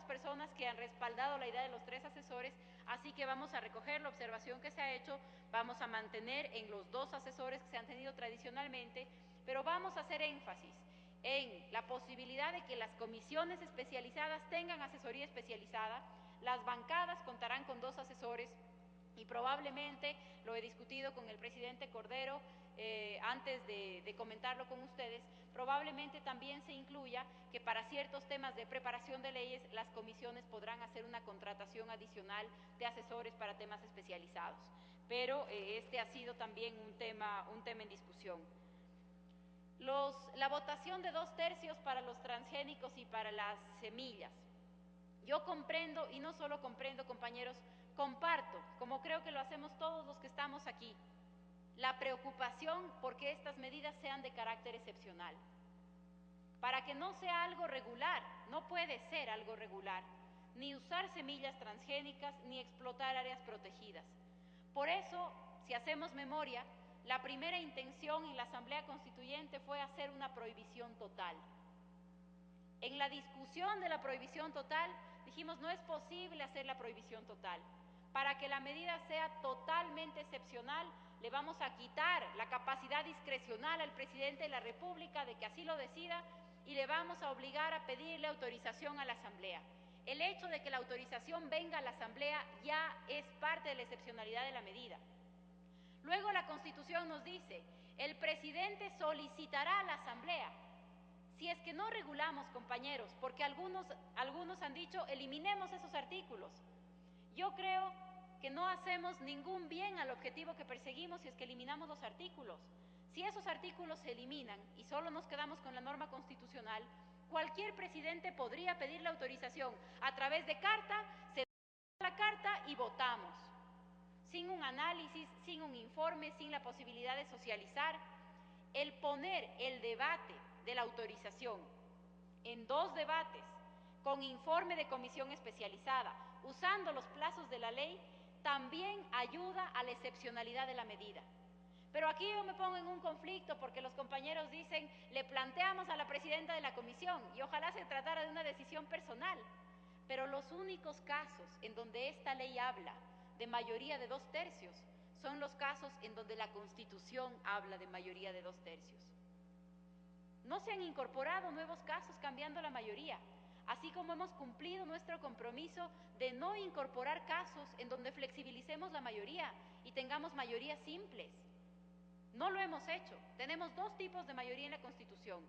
personas que han respaldado la idea de los 3 asesores, así que vamos a recoger la observación que se ha hecho, vamos a mantener en los 2 asesores que se han tenido tradicionalmente, pero vamos a hacer énfasis en la posibilidad de que las comisiones especializadas tengan asesoría especializada, las bancadas contarán con 2 asesores y probablemente, lo he discutido con el presidente Cordero antes de comentarlo con ustedes, probablemente también se incluya que para ciertos temas de preparación de leyes las comisiones podrán hacer una contratación adicional de asesores para temas especializados. Pero este ha sido también un tema en discusión. La votación de 2/3 para los transgénicos y para las semillas. Yo comprendo, y no solo comprendo, compañeros, comparto, como creo que lo hacemos todos los que estamos aquí, la preocupación por que estas medidas sean de carácter excepcional. Para que no sea algo regular, no puede ser algo regular, ni usar semillas transgénicas, ni explotar áreas protegidas. Por eso, si hacemos memoria, la primera intención en la Asamblea Constituyente fue hacer una prohibición total. En la discusión de la prohibición total, dijimos no es posible hacer la prohibición total. Para que la medida sea totalmente excepcional, le vamos a quitar la capacidad discrecional al presidente de la República de que así lo decida y le vamos a obligar a pedirle autorización a la Asamblea. El hecho de que la autorización venga a la Asamblea ya es parte de la excepcionalidad de la medida. Luego la Constitución nos dice, el presidente solicitará a la Asamblea. Si es que no regulamos, compañeros, porque algunos han dicho, eliminemos esos artículos. Yo creo que no hacemos ningún bien al objetivo que perseguimos si es que eliminamos los artículos. Si esos artículos se eliminan y solo nos quedamos con la norma constitucional, cualquier presidente podría pedir la autorización a través de carta, se da la carta y votamos. Sin un análisis, sin un informe, sin la posibilidad de socializar. El poner el debate de la autorización en 2 debates, con informe de comisión especializada, usando los plazos de la ley, también ayuda a la excepcionalidad de la medida. Pero aquí yo me pongo en un conflicto porque los compañeros dicen, le planteamos a la presidenta de la comisión y ojalá se tratara de una decisión personal, pero los únicos casos en donde esta ley habla de mayoría de 2/3 son los casos en donde la Constitución habla de mayoría de 2/3. No se han incorporado nuevos casos cambiando la mayoría, así como hemos cumplido nuestro compromiso de no incorporar casos en donde flexibilicemos la mayoría y tengamos mayorías simples. No lo hemos hecho. Tenemos 2 tipos de mayoría en la Constitución.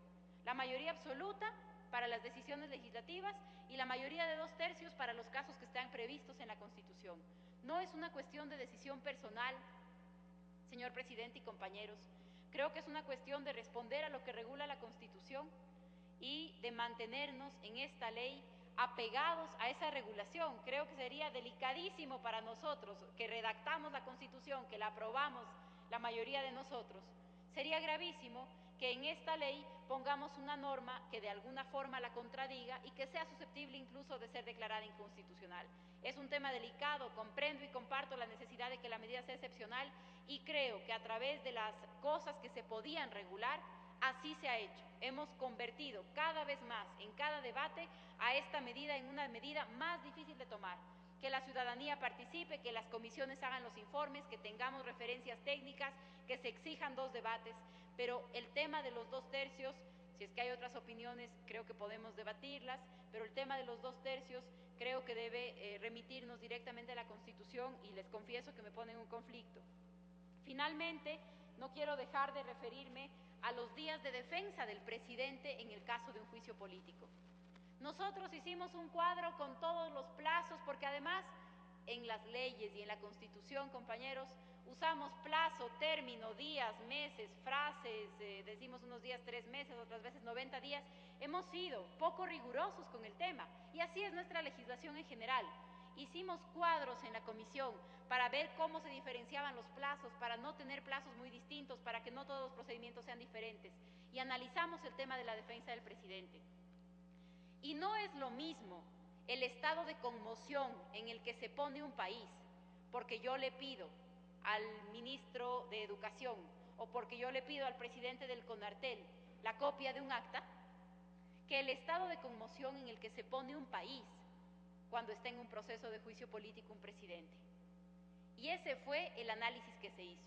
La mayoría absoluta para las decisiones legislativas y la mayoría de 2/3 para los casos que están previstos en la Constitución. No es una cuestión de decisión personal, señor presidente y compañeros. Creo que es una cuestión de responder a lo que regula la Constitución y de mantenernos en esta ley apegados a esa regulación. Creo que sería delicadísimo para nosotros que redactamos la Constitución, que la aprobamos la mayoría de nosotros, sería gravísimo que en esta ley pongamos una norma que de alguna forma la contradiga y que sea susceptible incluso de ser declarada inconstitucional. Es un tema delicado, comprendo y comparto la necesidad de que la medida sea excepcional y creo que a través de las cosas que se podían regular, así se ha hecho. Hemos convertido cada vez más en cada debate a esta medida en una medida más difícil de tomar. Que la ciudadanía participe, que las comisiones hagan los informes, que tengamos referencias técnicas, que se exijan 2 debates, pero el tema de los 2/3, si es que hay otras opiniones, creo que podemos debatirlas, pero el tema de los 2/3 creo que debe remitirnos directamente a la Constitución y les confieso que me pone en un conflicto. Finalmente, no quiero dejar de referirme a los días de defensa del presidente en el caso de un juicio político. Nosotros hicimos un cuadro con todos los plazos, porque además en las leyes y en la Constitución, compañeros, usamos plazo, término, días, meses, frases, decimos unos días 3 meses, otras veces 90 días. Hemos sido poco rigurosos con el tema y así es nuestra legislación en general. Hicimos cuadros en la comisión para ver cómo se diferenciaban los plazos, para no tener plazos muy distintos, para que no todos los procedimientos sean diferentes y analizamos el tema de la defensa del presidente. Y no es lo mismo el estado de conmoción en el que se pone un país, porque yo le pido al ministro de Educación o porque yo le pido al presidente del CONARTEL la copia de un acta, que el estado de conmoción en el que se pone un país cuando está en un proceso de juicio político un presidente. Y ese fue el análisis que se hizo.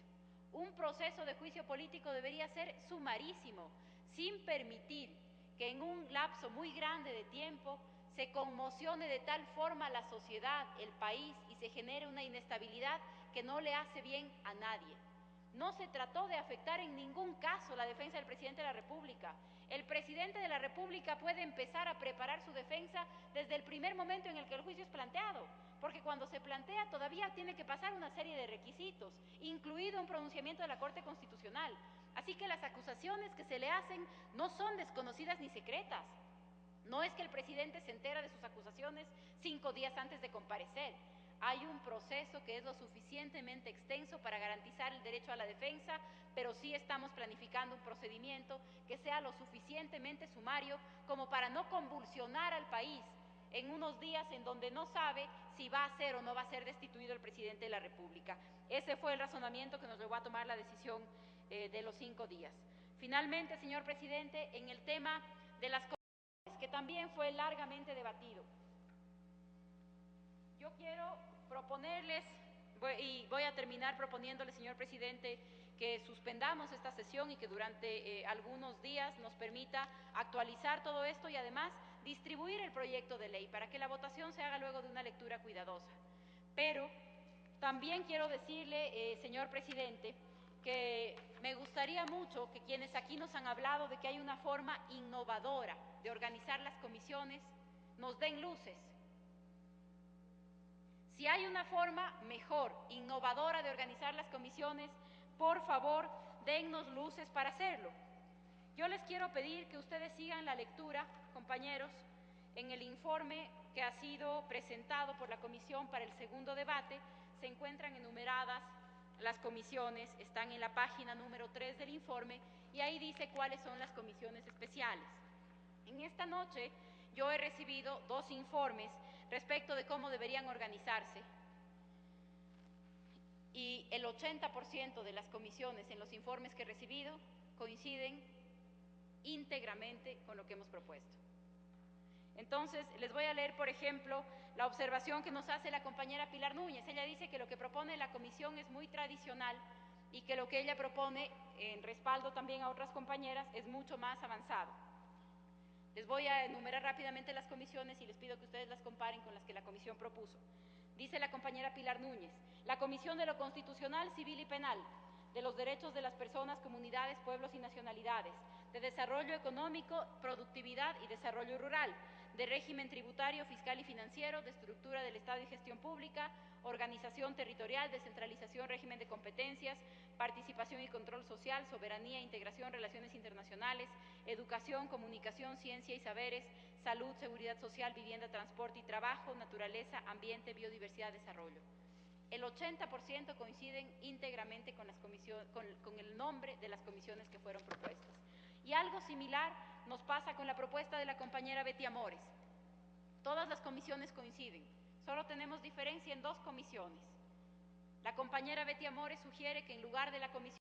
Un proceso de juicio político debería ser sumarísimo, sin permitir que en un lapso muy grande de tiempo se conmocione de tal forma la sociedad, el país, y se genere una inestabilidad que no le hace bien a nadie. No se trató de afectar en ningún caso la defensa del presidente de la República. El presidente de la República puede empezar a preparar su defensa desde el primer momento en el que el juicio es planteado, porque cuando se plantea todavía tiene que pasar una serie de requisitos, incluido un pronunciamiento de la Corte Constitucional. Así que las acusaciones que se le hacen no son desconocidas ni secretas. No es que el presidente se entera de sus acusaciones 5 días antes de comparecer. Hay un proceso que es lo suficientemente extenso para garantizar el derecho a la defensa, pero sí estamos planificando un procedimiento que sea lo suficientemente sumario como para no convulsionar al país en unos días en donde no sabe si va a ser o no va a ser destituido el presidente de la República. Ese fue el razonamiento que nos llevó a tomar la decisión de los 5 días. Finalmente, señor presidente, en el tema de las comisiones, que también fue largamente debatido, yo quiero proponerles, y voy a terminar proponiéndole, señor presidente, que suspendamos esta sesión y que durante algunos días nos permita actualizar todo esto y además distribuir el proyecto de ley para que la votación se haga luego de una lectura cuidadosa. Pero también quiero decirle, señor presidente, que me gustaría mucho que quienes aquí nos han hablado de que hay una forma innovadora de organizar las comisiones, nos den luces. Si hay una forma mejor, innovadora de organizar las comisiones, por favor, dennos luces para hacerlo. Yo les quiero pedir que ustedes sigan la lectura, compañeros, en el informe que ha sido presentado por la comisión para el segundo debate. Se encuentran enumeradas las comisiones, están en la página número 3 del informe y ahí dice cuáles son las comisiones especiales. En esta noche yo he recibido 2 informes respecto de cómo deberían organizarse y el 80% de las comisiones en los informes que he recibido coinciden íntegramente con lo que hemos propuesto. Entonces, les voy a leer, por ejemplo, la observación que nos hace la compañera Pilar Núñez. Ella dice que lo que propone la comisión es muy tradicional y que lo que ella propone, en respaldo también a otras compañeras, es mucho más avanzado. Les voy a enumerar rápidamente las comisiones y les pido que ustedes las comparen con las que la comisión propuso. Dice la compañera Pilar Núñez: la Comisión de lo Constitucional, Civil y Penal, de los Derechos de las Personas, Comunidades, Pueblos y Nacionalidades, de Desarrollo Económico, Productividad y Desarrollo Rural, de Régimen Tributario, Fiscal y Financiero, de Estructura del Estado y Gestión Pública, Organización Territorial, Descentralización, Régimen de Competencias, Participación y Control Social, Soberanía, Integración, Relaciones Internacionales, Educación, Comunicación, Ciencia y Saberes, Salud, Seguridad Social, Vivienda, Transporte y Trabajo, Naturaleza, Ambiente, Biodiversidad, Desarrollo. El 80% coinciden íntegramente con el nombre de las comisiones que fueron propuestas. Y algo similar nos pasa con la propuesta de la compañera Betty Amores. Todas las comisiones coinciden, solo tenemos diferencia en 2 comisiones. La compañera Betty Amores sugiere que en lugar de la comisión